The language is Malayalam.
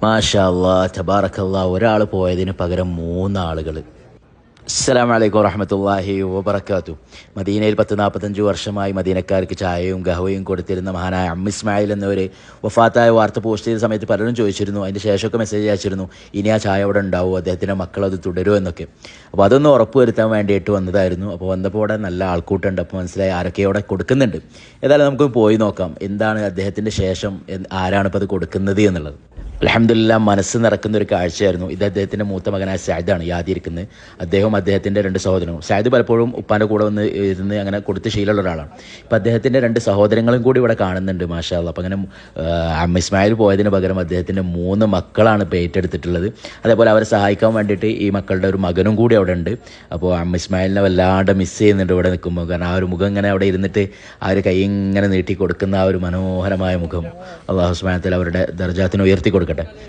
മാഷാ അല്ലാ തബാറക്കല്ലാ, ഒരാൾ പോയതിന് പകരം മൂന്നാളുകൾ. അസ്സലാമു അലൈക്കും വറഹ്മത്തുള്ളാഹി വബറകാതുഹു. മദീനയിൽ 40-45 വർഷമായി മദീനക്കാർക്ക് ചായയും ഗഹവയും കൊടുത്തിരുന്ന മഹാനായ ഇസ്മായിൽ എന്നവർ വഫാത്തായ വാർത്ത പോസ്റ്റ് ചെയ്ത സമയത്ത് പലരും ചോദിച്ചിരുന്നു, അതിൻ്റെ ശേഷമൊക്കെ മെസ്സേജ് അയച്ചിരുന്നു, ഇനി ആ ചായ അവിടെ ഉണ്ടാവും, അദ്ദേഹത്തിൻ്റെ മക്കളത് തുടരുമോ എന്നൊക്കെ. അപ്പോൾ അതൊന്ന് ഉറപ്പ് വരുത്താൻ വേണ്ടിയിട്ട് വന്നതായിരുന്നു. അപ്പോൾ വന്നപ്പോൾ അവിടെ നല്ല ആൾക്കൂട്ടുണ്ട്. അപ്പോൾ മനസ്സിലായി ആരൊക്കെ അവിടെ കൊടുക്കുന്നുണ്ട്. ഏതായാലും നമുക്ക് പോയി നോക്കാം എന്താണ് അദ്ദേഹത്തിൻ്റെ ശേഷം ആരാണ് ഇപ്പോൾ അത് കൊടുക്കുന്നത് എന്നുള്ളത്. അൽഹംദുലില്ലാഹ്, മനസ്സ് നിറക്കുന്ന ഒരു കാഴ്ചയായിരുന്നു. ഇത് അദ്ദേഹത്തിൻ്റെ മൂത്ത മകനായ സഅദാണ് യാതിരിക്കുന്നത്. അദ്ദേഹത്തിൻ്റെ 2 സഹോദരങ്ങളും. സഅദ് പലപ്പോഴും ഉപ്പാൻ്റെ കൂടെ വന്ന് ഇരുന്ന് അങ്ങനെ കൊടുത്ത് ശീലമുള്ള ഒരാളാണ്. ഇപ്പം അദ്ദേഹത്തിൻ്റെ 2 സഹോദരങ്ങളും കൂടി ഇവിടെ കാണുന്നുണ്ട്. മാഷാ അല്ലാഹ്. അപ്പം അങ്ങനെ ഇസ്മായിൽ പോയതിന് പകരം അദ്ദേഹത്തിൻ്റെ 3 മക്കളാണ് ഇപ്പോൾ ഏറ്റെടുത്തിട്ടുള്ളത്. അതേപോലെ അവരെ സഹായിക്കാൻ വേണ്ടിയിട്ട് ഈ മക്കളുടെ ഒരു മകനും കൂടി അവിടെ ഉണ്ട്. അപ്പോൾ ഇസ്മായിലിനെ വല്ലാണ്ട് മിസ് ചെയ്യുന്നുണ്ട് ഇവിടെ നിൽക്കുമ്പോൾ. കാരണം ആ ഒരു മുഖം ഇങ്ങനെ അവിടെ ഇരുന്നിട്ട് ആ ഒരു കൈ ഇങ്ങനെ നീട്ടി കൊടുക്കുന്ന ആ ഒരു മനോഹരമായ മുഖം അല്ലാഹു സുബ്ഹാനഹു വ തആല അവരുടെ ദർജാത്തിനെ ഉയർത്തി കൊടുക്കട്ടെ.